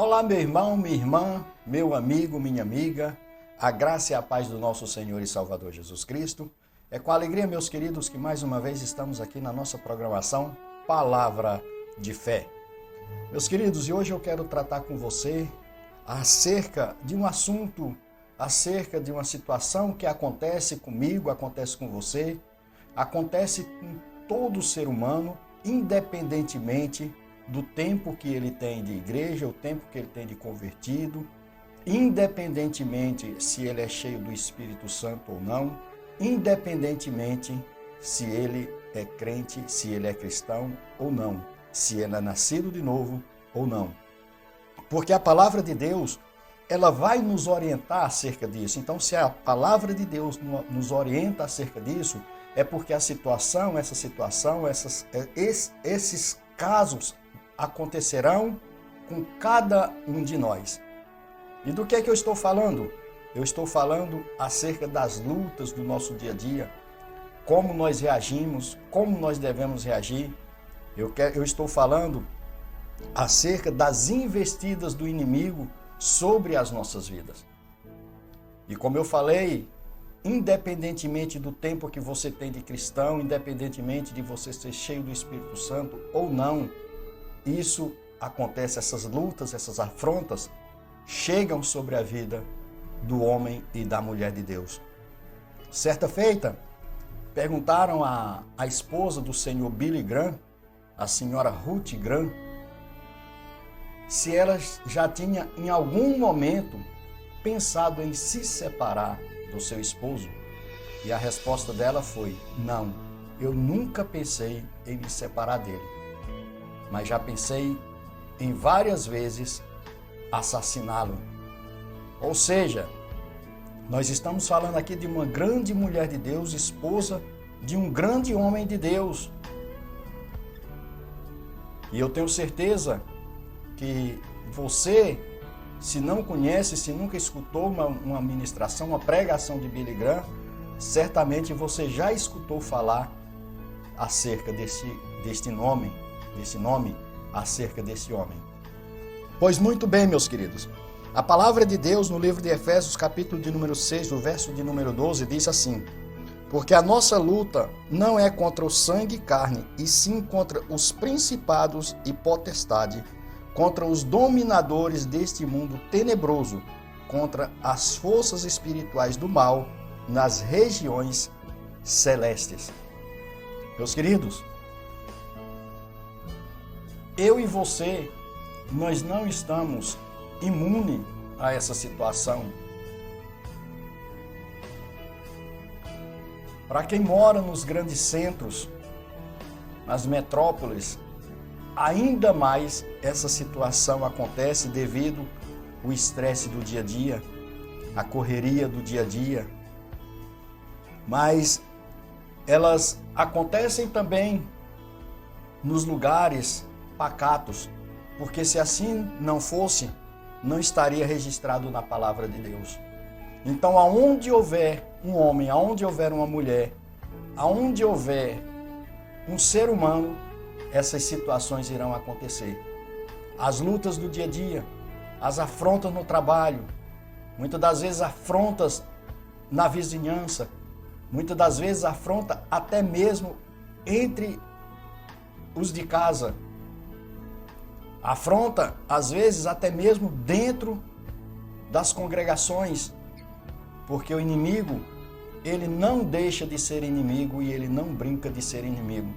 Olá, meu irmão, minha irmã, meu amigo, minha amiga, a graça e a paz do nosso Senhor e Salvador Jesus Cristo. É com alegria, meus queridos, que mais uma vez estamos aqui na nossa programação Palavra de Fé. Meus queridos, e hoje eu quero tratar com você acerca de um assunto, acerca de uma situação que acontece comigo, acontece com você, acontece com todo ser humano, independentemente do tempo que ele tem de igreja, o tempo que ele tem de convertido, independentemente se ele é cheio do Espírito Santo ou não, independentemente se ele é crente, se ele é cristão ou não, se ele é nascido de novo ou não. Porque a palavra de Deus, ela vai nos orientar acerca disso. Então, se a palavra de Deus nos orienta acerca disso, é porque a situação, esses casos acontecerão com cada um de nós. E do que é que eu estou falando? Eu estou falando acerca das lutas do nosso dia a dia, como nós reagimos, como nós devemos reagir. Eu estou falando acerca das investidas do inimigo sobre as nossas vidas. E como eu falei, independentemente do tempo que você tem de cristão, independentemente de você ser cheio do Espírito Santo ou não, isso acontece, essas lutas, essas afrontas chegam sobre a vida do homem e da mulher de Deus. Certa feita, perguntaram à esposa do senhor Billy Graham, a senhora Ruth Graham, se ela já tinha em algum momento pensado em se separar do seu esposo. E a resposta dela foi: não, eu nunca pensei em me separar dele, mas já pensei em várias vezes assassiná-lo. Ou seja, nós estamos falando aqui de uma grande mulher de Deus, esposa de um grande homem de Deus. E eu tenho certeza que você, se não conhece, se nunca escutou uma ministração, uma pregação de Billy Graham, certamente você já escutou falar acerca desse nome acerca desse homem. Pois muito bem, meus queridos, a palavra de Deus no livro de Efésios, capítulo de número 6, o verso de número 12, diz assim: porque a nossa luta não é contra o sangue e carne, e sim contra os principados e potestades, contra os dominadores deste mundo tenebroso, contra as forças espirituais do mal nas regiões celestes. Meus queridos, eu e você, nós não estamos imunes a essa situação. Para quem mora nos grandes centros, nas metrópoles, ainda mais essa situação acontece devido ao estresse do dia a dia, a correria do dia a dia. Mas elas acontecem também nos lugares pacatos, porque se assim não fosse, não estaria registrado na palavra de Deus. Então, aonde houver um homem, aonde houver uma mulher, aonde houver um ser humano, essas situações irão acontecer. As lutas do dia a dia, as afrontas no trabalho, muitas das vezes afrontas na vizinhança, muitas das vezes afronta até mesmo entre os de casa. Afronta, às vezes, até mesmo dentro das congregações, porque o inimigo, ele não deixa de ser inimigo e ele não brinca de ser inimigo.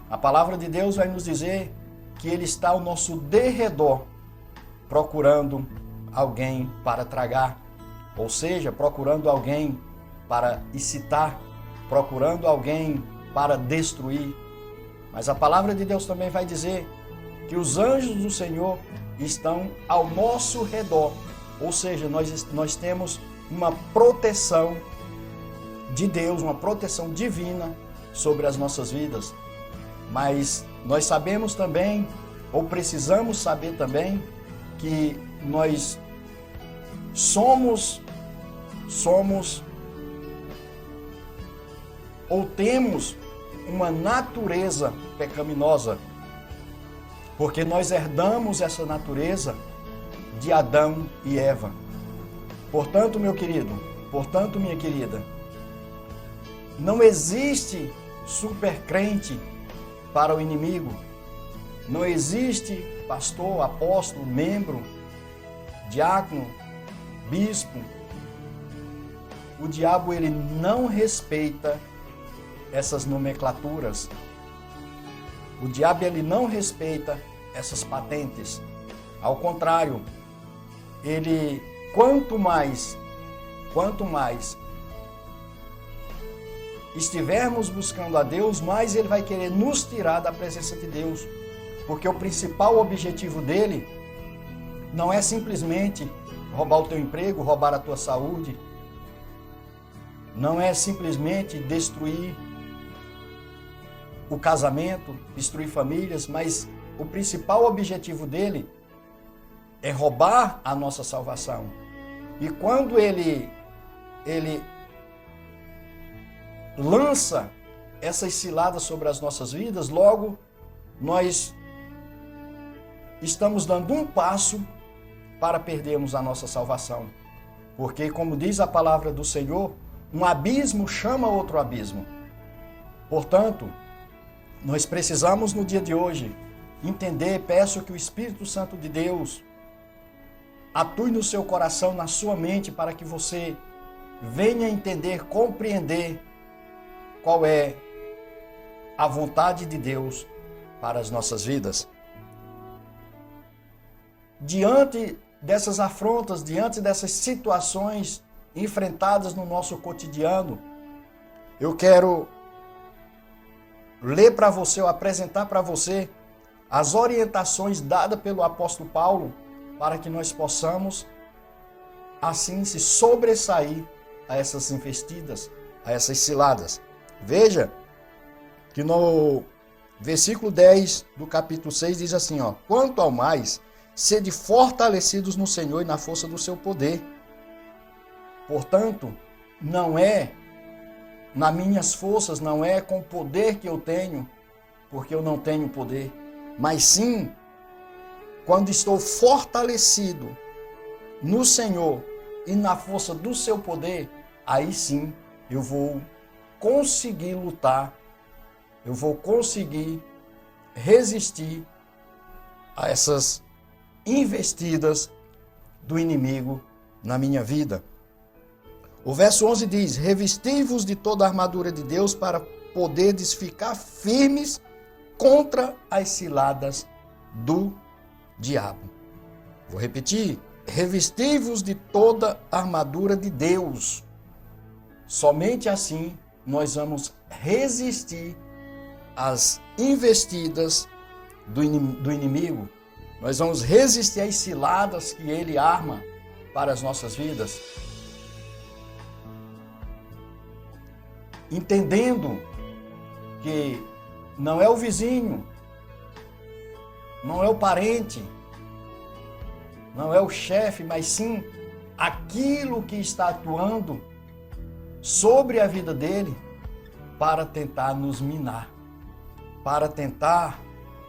A palavra de Deus vai nos dizer que ele está ao nosso derredor, procurando alguém para tragar, ou seja, procurando alguém para excitar, procurando alguém para destruir. Mas a palavra de Deus também vai dizer que os anjos do Senhor estão ao nosso redor, ou seja, nós temos uma proteção de Deus, uma proteção divina sobre as nossas vidas. Mas nós sabemos também, ou precisamos saber também, que nós somos ou temos uma natureza pecaminosa, porque nós herdamos essa natureza de Adão e Eva. Portanto, meu querido, portanto, minha querida, não existe supercrente para o inimigo. Não existe pastor, apóstolo, membro, diácono, bispo. O diabo, ele não respeita essas nomenclaturas. O diabo, ele não respeita essas patentes. Ao contrário, ele, quanto mais estivermos buscando a Deus, mais ele vai querer nos tirar da presença de Deus. Porque o principal objetivo dele não é simplesmente roubar o teu emprego, roubar a tua saúde. Não é simplesmente destruir o casamento, destruir famílias, mas o principal objetivo dele é roubar a nossa salvação. E quando ele lança essas ciladas sobre as nossas vidas, logo nós estamos dando um passo para perdermos a nossa salvação. Porque, como diz a palavra do Senhor, um abismo chama outro abismo. Portanto, nós precisamos no dia de hoje entender, peço que o Espírito Santo de Deus atue no seu coração, na sua mente, para que você venha entender, compreender qual é a vontade de Deus para as nossas vidas. Diante dessas afrontas, diante dessas situações enfrentadas no nosso cotidiano, eu quero ler para você, ou apresentar para você as orientações dadas pelo apóstolo Paulo para que nós possamos assim se sobressair a essas investidas, a essas ciladas. Veja que no versículo 10 do capítulo 6 diz assim, ó: quanto ao mais, sede fortalecidos no Senhor e na força do seu poder. Portanto, não é nas minhas forças, não é com o poder que eu tenho, porque eu não tenho poder, mas sim, quando estou fortalecido no Senhor e na força do seu poder, aí sim eu vou conseguir lutar, eu vou conseguir resistir a essas investidas do inimigo na minha vida. O verso 11 diz: revesti-vos de toda a armadura de Deus para poderdes ficar firmes contra as ciladas do diabo. Vou repetir: revesti-vos de toda a armadura de Deus. Somente assim nós vamos resistir às investidas do inimigo. Nós vamos resistir às ciladas que ele arma para as nossas vidas. Entendendo que não é o vizinho, não é o parente, não é o chefe, mas sim aquilo que está atuando sobre a vida dele para tentar nos minar, para tentar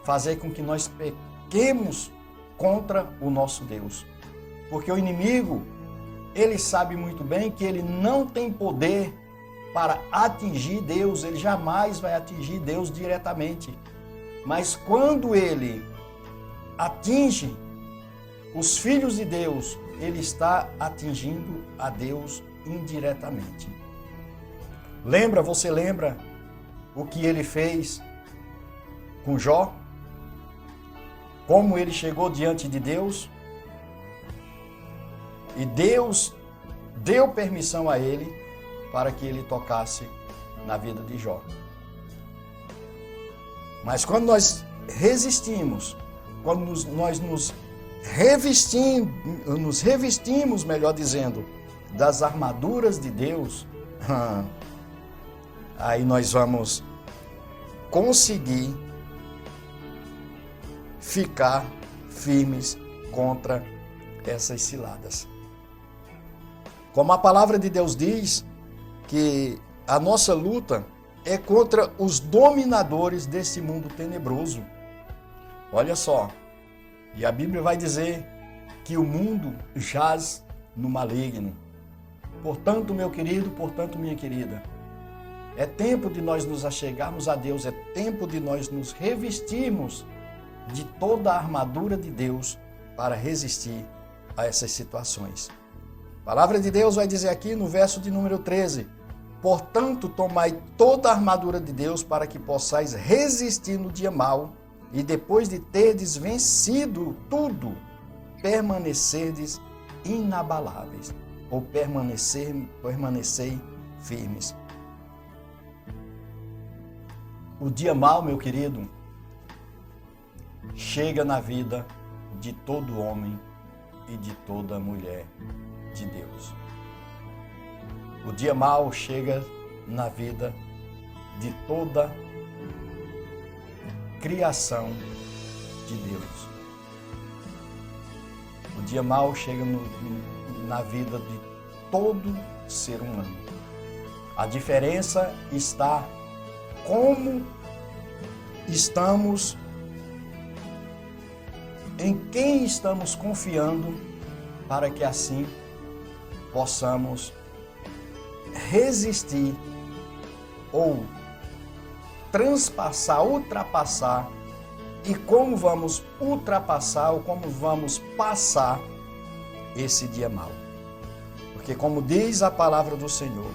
fazer com que nós pequemos contra o nosso Deus. Porque o inimigo, ele sabe muito bem que ele não tem poder para atingir Deus, ele jamais vai atingir Deus diretamente. Mas quando ele atinge os filhos de Deus, ele está atingindo a Deus indiretamente. Você lembra o que ele fez com Jó? Como ele chegou diante de Deus? E Deus deu permissão a ele para que ele tocasse na vida de Jó. Mas quando nós resistimos, quando nós nos revestimos, melhor dizendo, das armaduras de Deus, aí nós vamos conseguir ficar firmes contra essas ciladas. Como a palavra de Deus diz, que a nossa luta é contra os dominadores desse mundo tenebroso. Olha só, e a Bíblia vai dizer que o mundo jaz no maligno. Portanto, meu querido, portanto, minha querida, é tempo de nós nos achegarmos a Deus, é tempo de nós nos revestirmos de toda a armadura de Deus para resistir a essas situações. A palavra de Deus vai dizer aqui no verso de número 13: portanto, tomai toda a armadura de Deus para que possais resistir no dia mau e depois de terdes vencido tudo, permanecerdes inabaláveis ou permanecei firmes. O dia mau, meu querido, chega na vida de todo homem e de toda mulher de Deus. O dia mau chega na vida de toda criação de Deus. O dia mau chega na vida de todo ser humano. A diferença está como estamos, em quem estamos confiando, para que assim possamos resistir ou transpassar, ultrapassar, e como vamos ultrapassar ou como vamos passar esse dia mau. Porque como diz a palavra do Senhor,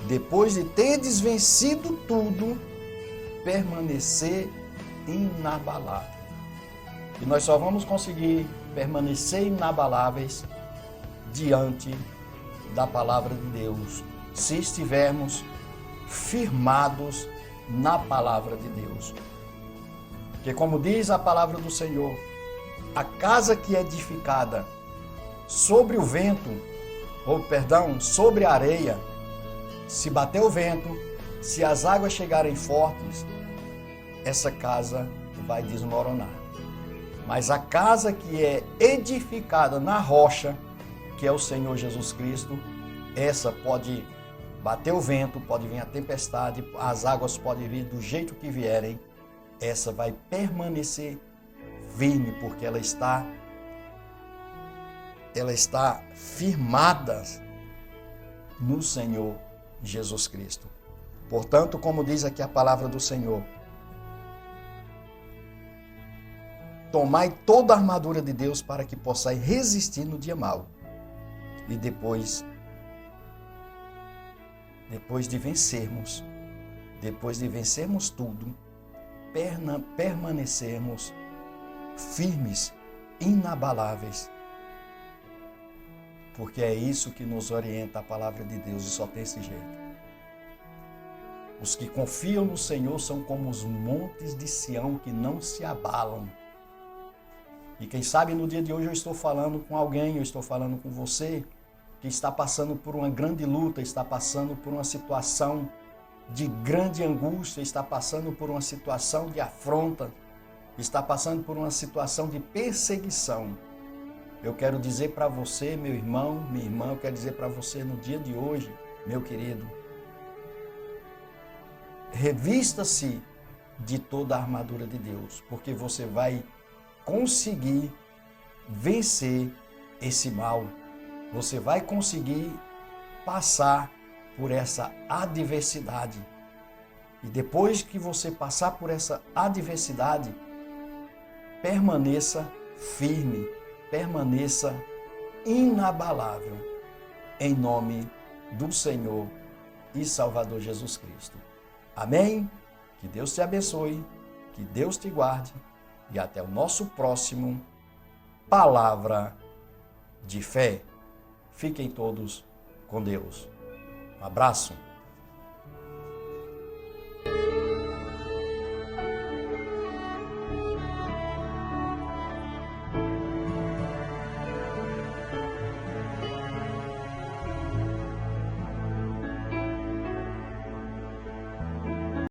depois de terdes vencido tudo, permanecer inabalável. E nós só vamos conseguir permanecer inabaláveis diante da palavra de Deus, se estivermos firmados na palavra de Deus. Porque como diz a palavra do Senhor, a casa que é edificada sobre o vento, sobre a areia, se bater o vento, se as águas chegarem fortes, essa casa vai desmoronar. Mas a casa que é edificada na rocha, que é o Senhor Jesus Cristo, essa pode bater o vento, pode vir a tempestade, as águas podem vir do jeito que vierem, essa vai permanecer firme, porque ela está firmada no Senhor Jesus Cristo. Portanto, como diz aqui a palavra do Senhor, tomai toda a armadura de Deus para que possais resistir no dia mau. E depois de vencermos tudo, permanecermos firmes, inabaláveis. Porque é isso que nos orienta a palavra de Deus, e só tem esse jeito. Os que confiam no Senhor são como os montes de Sião que não se abalam. E quem sabe no dia de hoje eu estou falando com alguém, eu estou falando com você, que está passando por uma grande luta, está passando por uma situação de grande angústia, está passando por uma situação de afronta, está passando por uma situação de perseguição. Eu quero dizer para você, meu irmão, minha irmã, eu quero dizer para você no dia de hoje, meu querido, revista-se de toda a armadura de Deus, porque você vai conseguir vencer esse mal. Você vai conseguir passar por essa adversidade. E depois que você passar por essa adversidade, permaneça firme, permaneça inabalável, em nome do Senhor e Salvador Jesus Cristo. Amém? Que Deus te abençoe, que Deus te guarde, e até o nosso próximo Palavra de Fé. Fiquem todos com Deus. Um abraço.